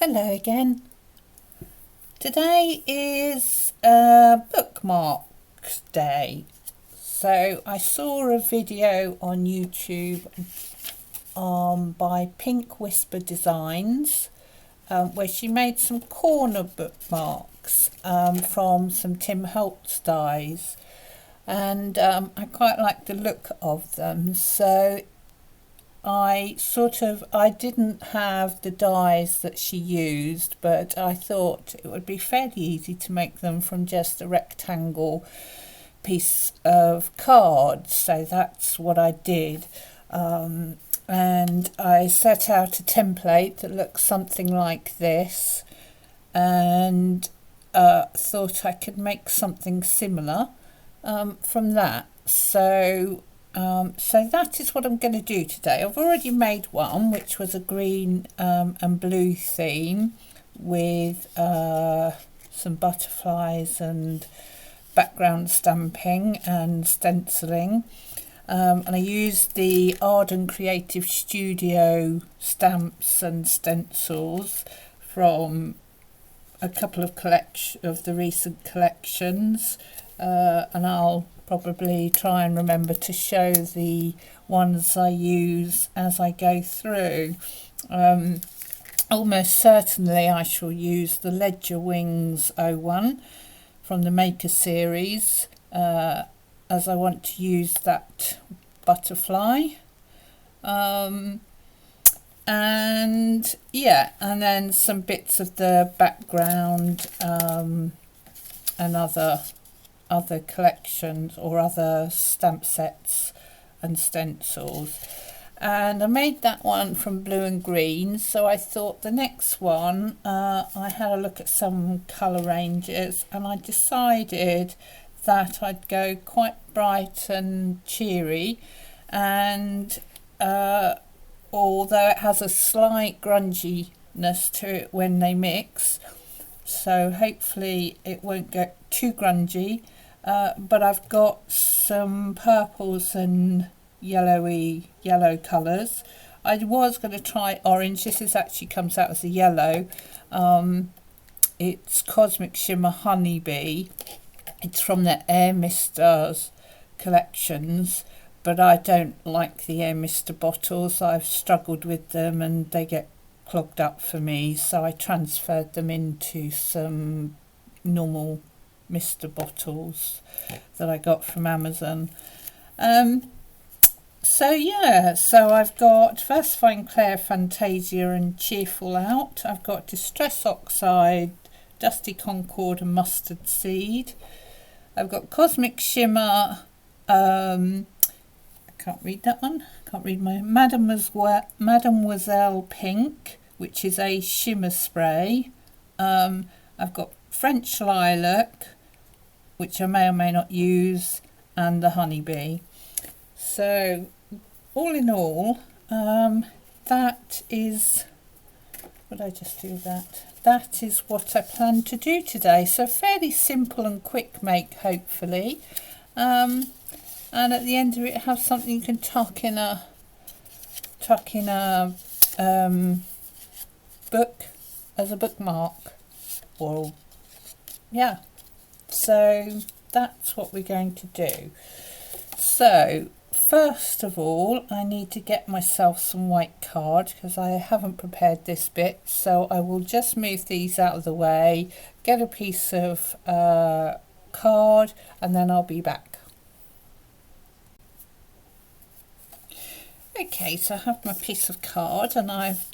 Hello again. Today is bookmarks day. So I saw a video on YouTube by Pink Whisper Designs where she made some corner bookmarks from some Tim Holtz dies, and I quite like the look of them. So I didn't have the dies that she used, but I thought it would be fairly easy to make them from just a rectangle piece of card. So that's what I did. And I set out a template that looks something like this, and thought I could make something similar from that. So that is what I'm going to do today. I've already made one, which was a green and blue theme with some butterflies and background stamping and stenciling. And I used the Arden Creative Studio stamps and stencils from a couple of the recent collections, and I'll probably try and remember to show the ones I use as I go through. Almost certainly I shall use the Ledger Wings 01 from the Maker series, as I want to use that butterfly. And then some bits of the background and other collections or other stamp sets and stencils. And I made that one from blue and green, so I thought the next one, I had a look at some colour ranges and I decided that I'd go quite bright and cheery, and although it has a slight grunginess to it when they mix, so hopefully it won't get too grungy. But I've got some purples and yellow colours. I was going to try orange. This actually comes out as a yellow. It's Cosmic Shimmer Honeybee. It's from the Air Misters collections, but I don't like the Air Mister bottles. I've struggled with them and they get clogged up for me, so I transferred them into some normal Mister bottles that I got from Amazon. So I've got Versifying Clair, Fantasia and Cheerful out. I've got Distress Oxide, Dusty Concord and Mustard Seed. I've got Cosmic Shimmer, I can't read that one, can't read my Mademoiselle Pink, which is a shimmer spray. I've got French Lilac, which I may or may not use, and the Honeybee. So all in all, that is, would I just do that? That is what I plan to do today. So fairly simple and quick make, hopefully. And at the end of it, have something you can tuck in a book as a bookmark. Or yeah. So that's what we're going to do. So first of all, I need to get myself some white card because I haven't prepared this bit, so I will just move these out of the way, get a piece of card, and then I'll be back. Okay, so I have my piece of card, and I've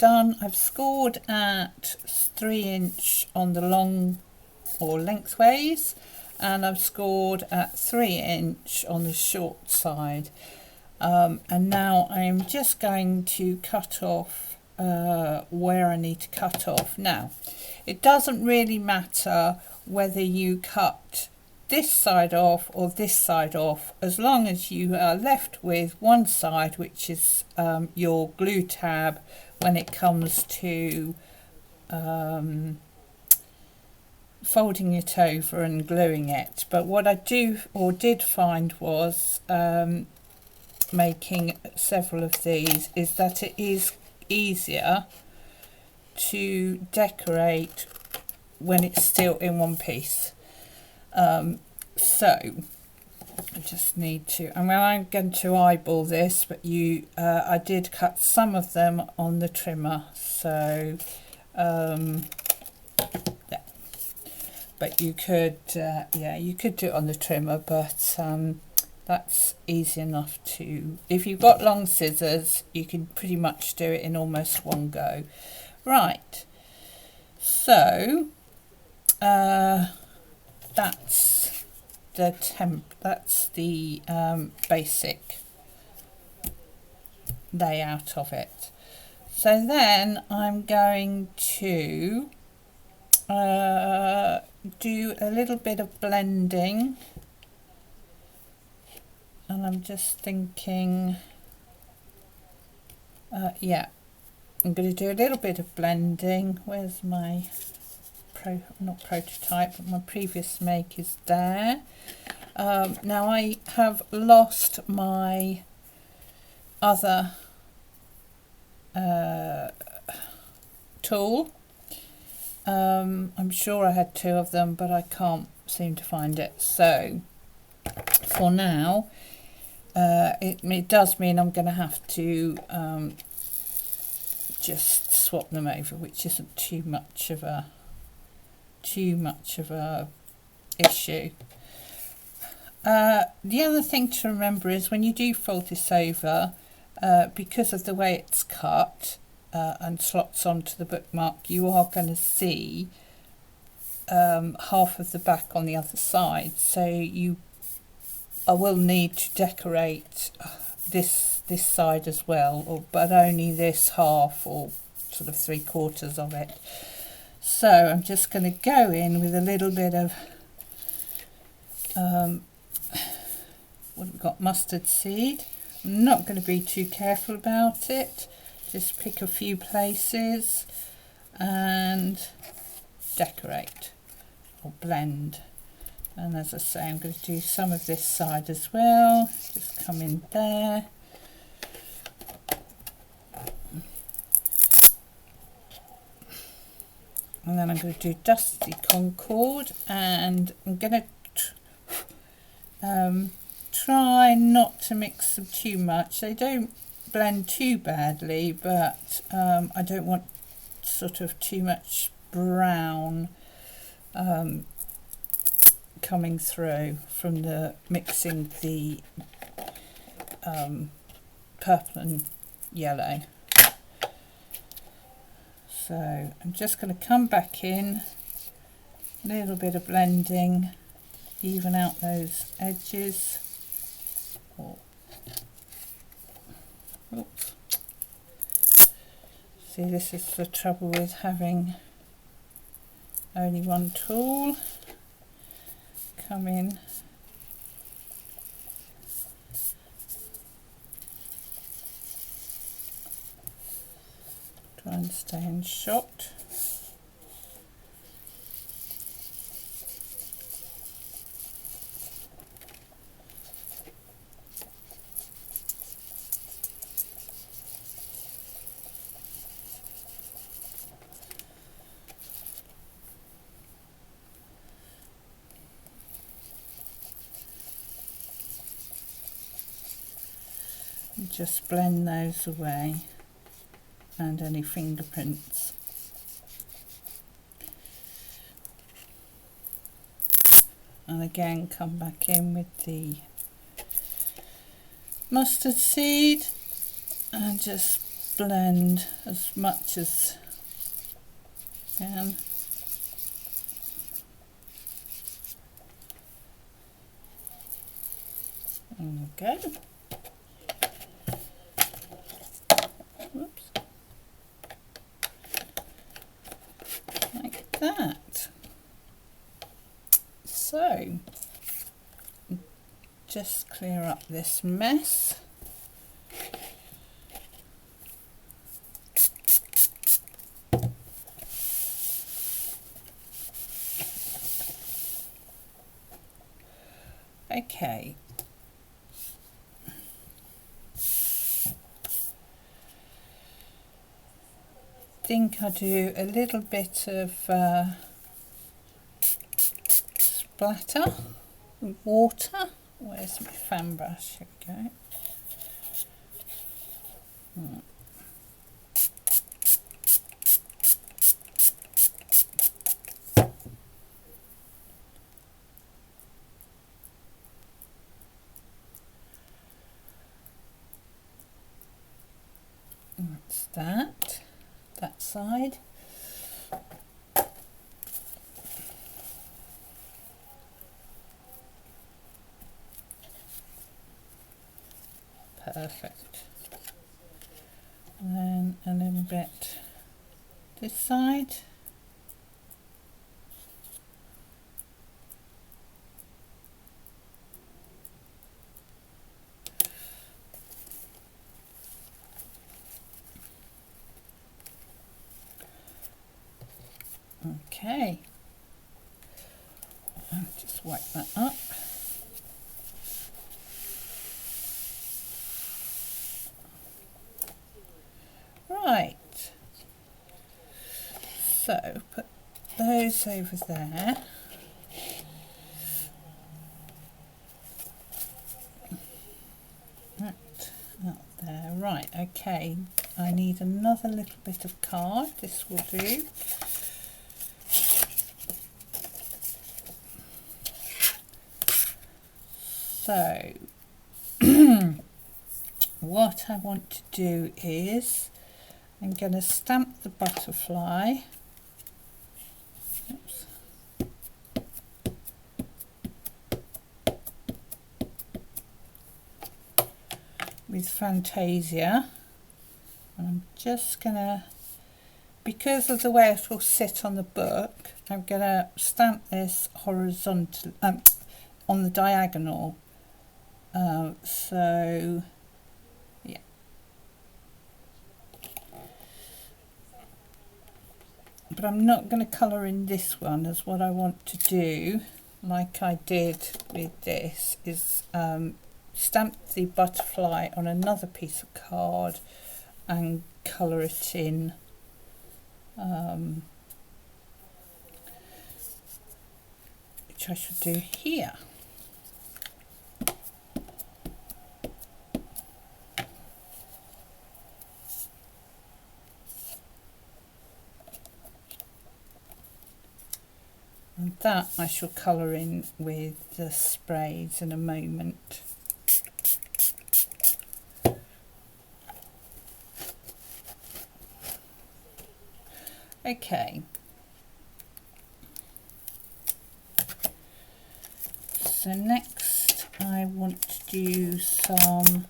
scored at 3 inch on the long or lengthways, and I've scored at 3 inch on the short side. And now I'm just going to cut off where I need to cut off. Now, it doesn't really matter whether you cut this side off or this side off, as long as you are left with one side, which is your glue tab when it comes to folding it over and gluing it. But what I did find was making several of these is that it is easier to decorate when it's still in one piece. So I just need to, I mean, I'm going to eyeball this, but I did cut some of them on the trimmer, so yeah. But you could, yeah, you could do it on the trimmer, but that's easy enough to, if you've got long scissors, you can pretty much do it in almost one go. Right, so that's the basic layout of it. So then I'm going to do a little bit of blending, and I'm just thinking, yeah, I'm going to do a little bit of blending. Where's my not prototype, but my previous make is there. Now I have lost my other tool. I'm sure I had two of them, but I can't seem to find it. So for now, it does mean I'm going to have to just swap them over, which isn't too much of a issue. The other thing to remember is when you do fold this over, because of the way it's cut and slots onto the bookmark, you are going to see half of the back on the other side. So I will need to decorate this side as well, but only this half, or sort of 3/4 of it. So I'm just going to go in with a little bit of what have we got, mustard seed. I'm not going to be too careful about it, just pick a few places and decorate or blend. And as I say, I'm going to do some of this side as well, just come in there. And then I'm going to do Dusty Concord, and I'm going to try not to mix them too much. They don't blend too badly, but I don't want sort of too much brown coming through from the mixing the purple and yellow. So I'm just going to come back in, a little bit of blending, even out those edges. Oh. Oops. See, this is the trouble with having only one tool. Come in. Try and stay in shot. And just blend those away, and any fingerprints. And again, come back in with the mustard seed and just blend as much as I can. There we go. Whoops. Like that. So, just clear up this mess. Okay. think I'll do a little bit of splatter with water. Where's my fan brush? Here we go. That's that side. Perfect. And then a little bit this side. Okay, I'll just wipe that up. Right, so put those over there. That up there. Right, okay, I need another little bit of card. This will do. So what I want to do is I'm going to stamp the butterfly. Oops. With Fantasia, and I'm just going to, because of the way it will sit on the book, I'm going to stamp this horizontal on the diagonal. So yeah, but I'm not going to colour in this one, as what I want to do, like I did with this, is stamp the butterfly on another piece of card and colour it in which I should do here. And that I shall colour in with the sprays in a moment. Okay, so next I want to do some,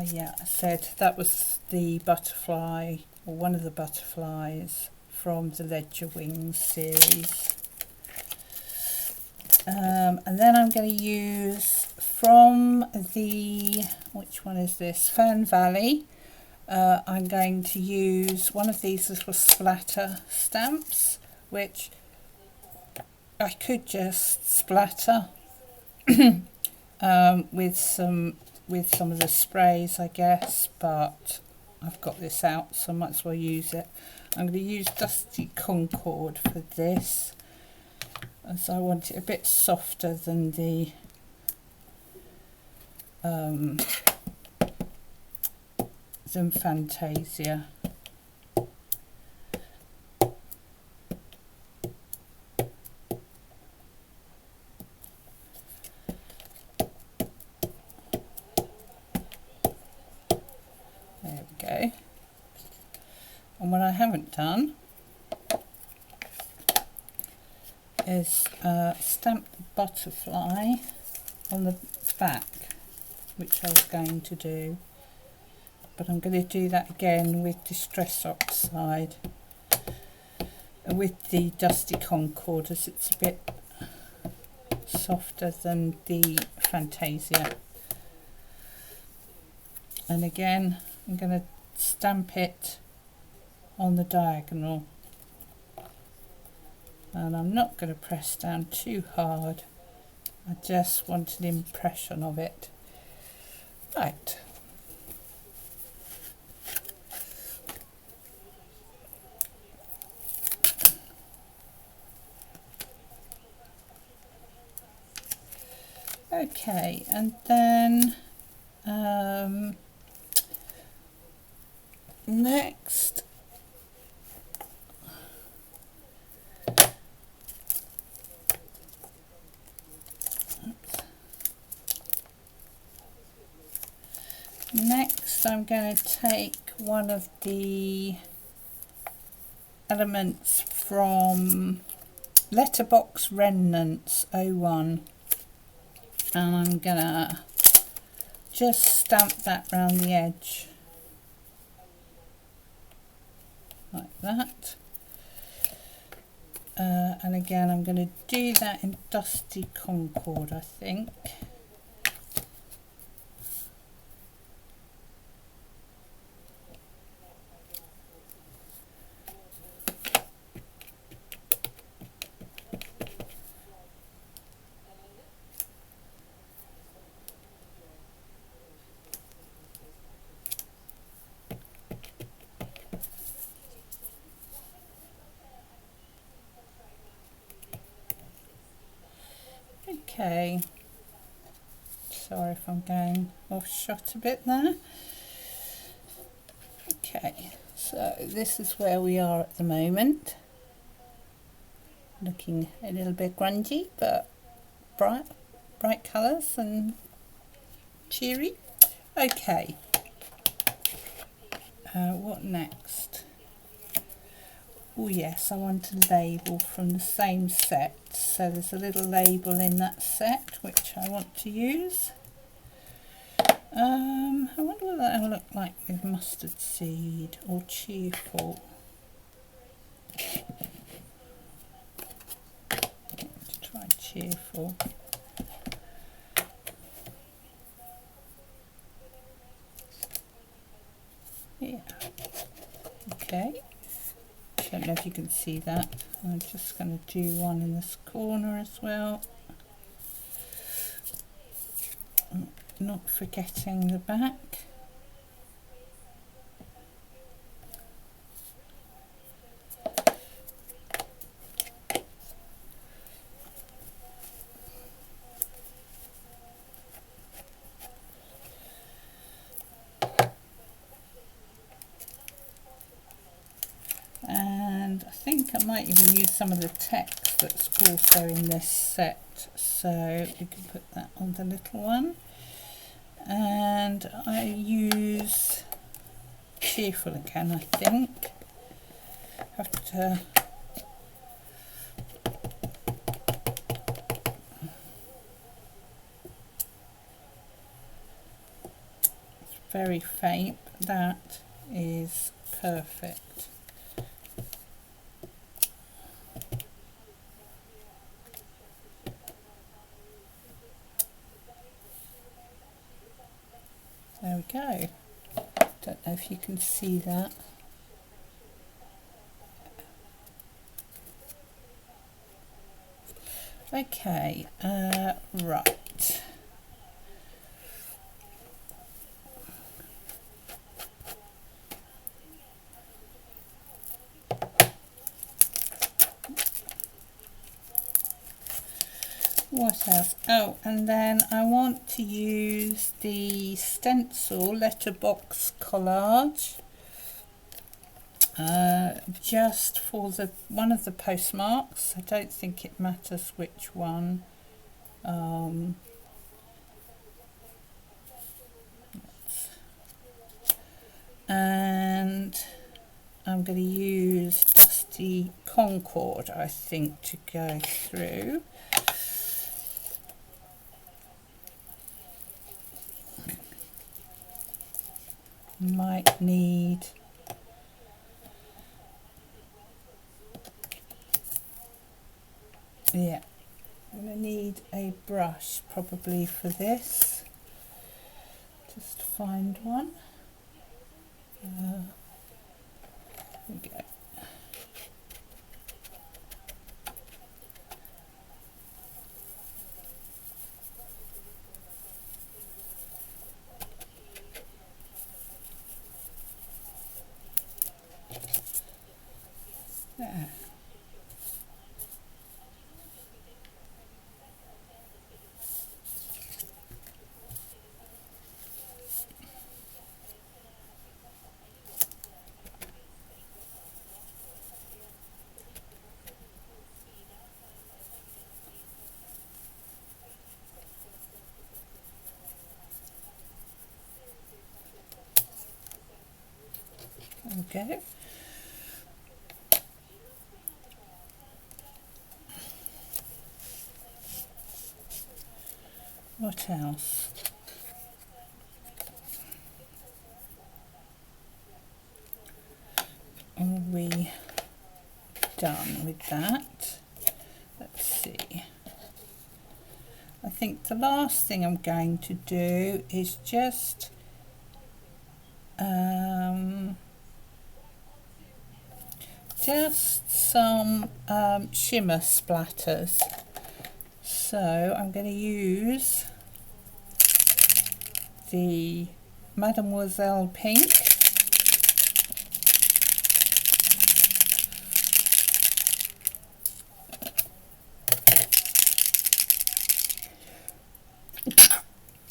yeah, I said that was the butterfly, or one of the butterflies from the Ledger Wings series. And then I'm going to use from the, which one is this, Fern Valley, I'm going to use one of these little splatter stamps, which I could just splatter with some of the sprays, I guess, but I've got this out, so I might as well use it. I'm going to use Dusty Concord for this, as I want it a bit softer than the Fantasia. There we go. And what I haven't done is stamp the butterfly on the back, which I was going to do, but I'm going to do that again with Distress Oxide, with the Dusty Concord, as it's a bit softer than the Fantasia. And again, I'm going to stamp it on the diagonal, and I'm not going to press down too hard. I just want an impression of it. Right. Okay, and then next I'm going to take one of the elements from Letterbox Remnants 01, and I'm gonna just stamp that round the edge like that. And again, I'm going to do that in Dusty Concord, I think. Okay, sorry if I'm going off shot a bit there. Okay, so this is where we are at the moment. Looking a little bit grungy, but bright colours and cheery. Okay, what next? Oh yes, I want a label from the same set. So there's a little label in that set which I want to use. I wonder what that will look like with mustard seed or cheerful. Let's try cheerful. Yeah. Okay. Don't know if you can see that. I'm just going to do one in this corner as well. Not forgetting the back. And I think I might even use some of the text that's also in this set, so we can put that on the little one. And I use cheerful again, I think. Have to it's very faint, but that is perfect. There we go. Don't know if you can see that. Okay, right. What else? Oh, and then I want to use the stencil letterbox collage just for the one of the postmarks. I don't think it matters which one. And I'm going to use Dusty Concord, I think, to go through. Might need I'm going to need a brush probably for this. Just find one. Here we go. go. What else? Are we done with that? Let's see. I think the last thing I'm going to do is just some shimmer splatters. So I'm going to use the Mademoiselle Pink,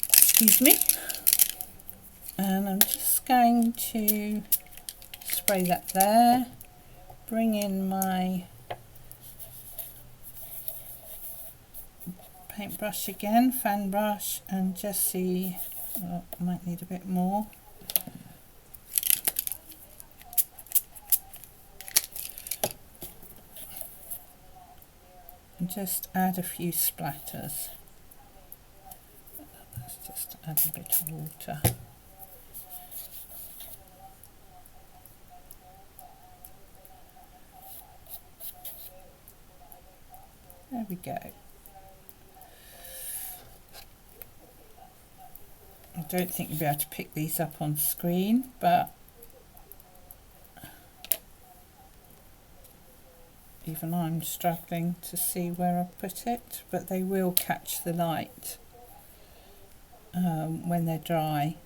excuse me, and I'm just going to spray that there, bring in my paintbrush again, fan brush, and just see, well, I might need a bit more. And just add a few splatters. Let's just add a bit of water. There we go. I don't think you'll be able to pick these up on screen, but even I'm struggling to see where I put it, but they will catch the light when they're dry.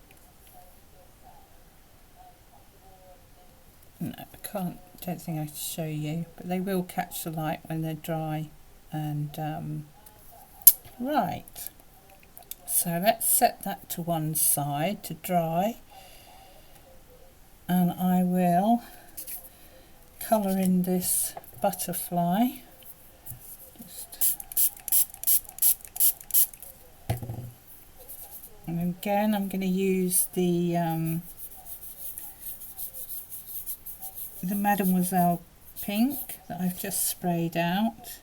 No, don't think I can show you, but they will catch the light when they're dry. And right, so let's set that to one side to dry, and I will colour in this butterfly. And again, I'm going to use the Mademoiselle Pink that I've just sprayed out.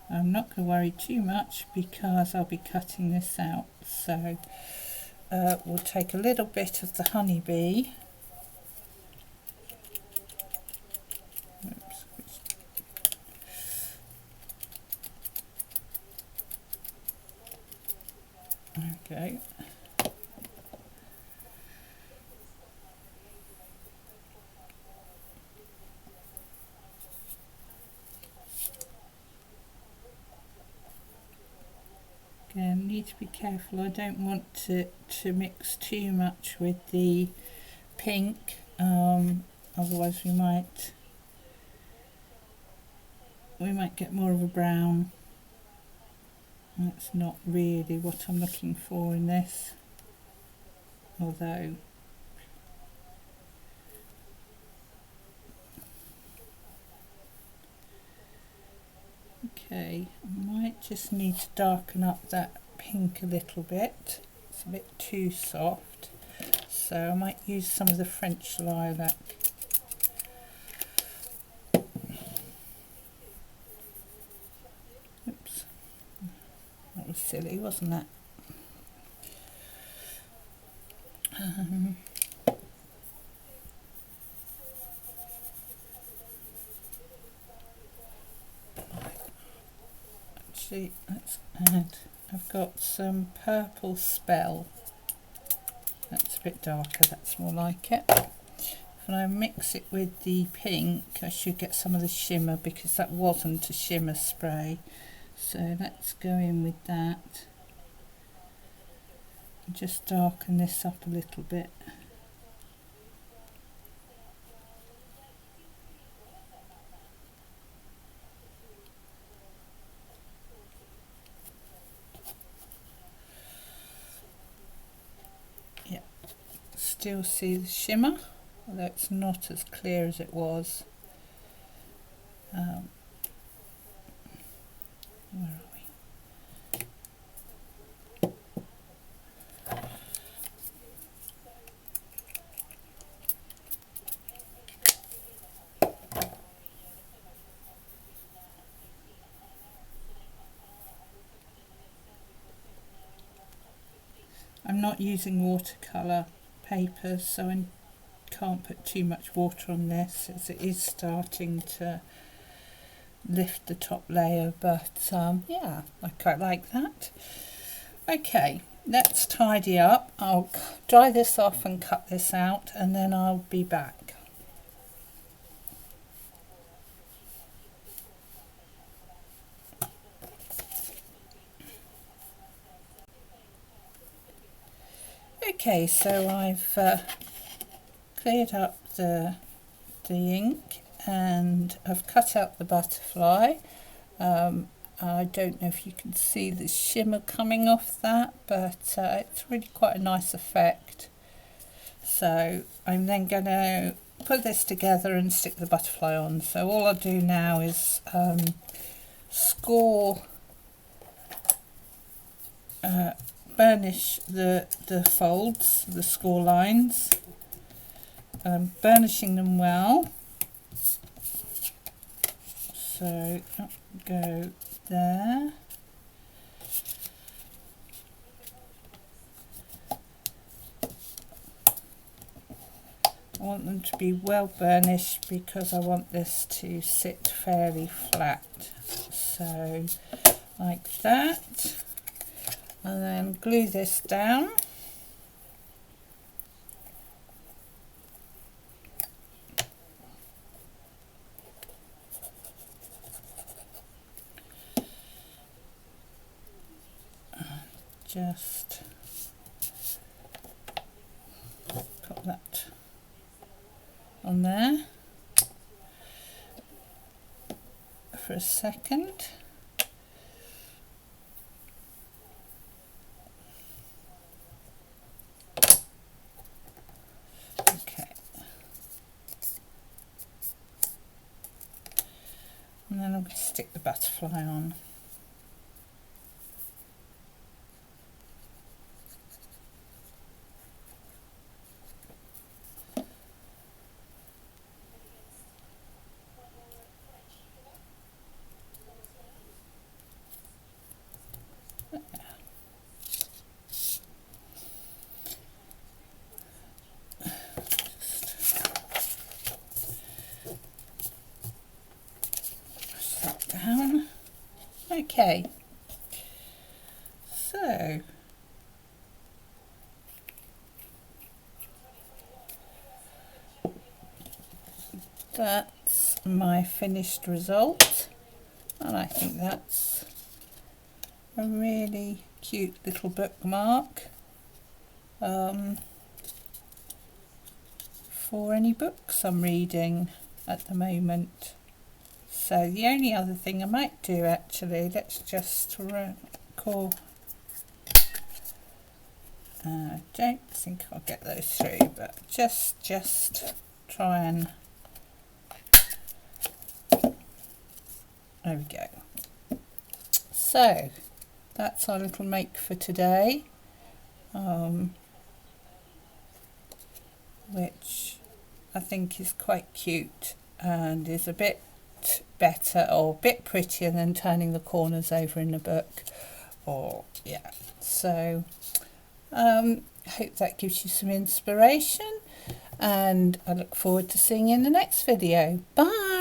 I'm not going to worry too much because I'll be cutting this out, so we'll take a little bit of the honeybee. Oops. Okay. Again, need to be careful. I don't want it to mix too much with the pink, otherwise we might get more of a brown. That's not really what I'm looking for in this, although okay, I might just need to darken up that pink a little bit. It's a bit too soft, so I might use some of the French lilac. Oops, that was silly, wasn't it? Actually, let's add, I've got some Purple Spell. That's a bit darker, that's more like it. When I mix it with the pink, I should get some of the shimmer because that wasn't a shimmer spray. So let's go in with that. Just darken this up a little bit. Yeah, still see the shimmer, although it's not as clear as it was. Where are we? I'm not using watercolour paper, so I can't put too much water on this as it is starting to lift the top layer, but yeah, I quite like that. Okay, let's tidy up. I'll dry this off and cut this out, and then I'll be back. Okay, so I've cleared up the ink, and I've cut out the butterfly. I don't know if you can see the shimmer coming off that, but it's really quite a nice effect. So I'm then going to put this together and stick the butterfly on. So all I'll do now is burnish the folds, the score lines, burnishing them well. So that will go there. I want them to be well burnished because I want this to sit fairly flat. So like that. And then glue this down. Just put that on there for a second. Okay, and then I'm going to stick the butterfly on. Down. Okay, so that's my finished result, and I think that's a really cute little bookmark for any books I'm reading at the moment. So the only other thing I might do, actually, let's just call. I don't think I'll get those through, but just try and. There we go. So that's our little make for today, which I think is quite cute and is a bit better or a bit prettier than turning the corners over in the book. Or yeah, so I hope that gives you some inspiration, and I look forward to seeing you in the next video. Bye.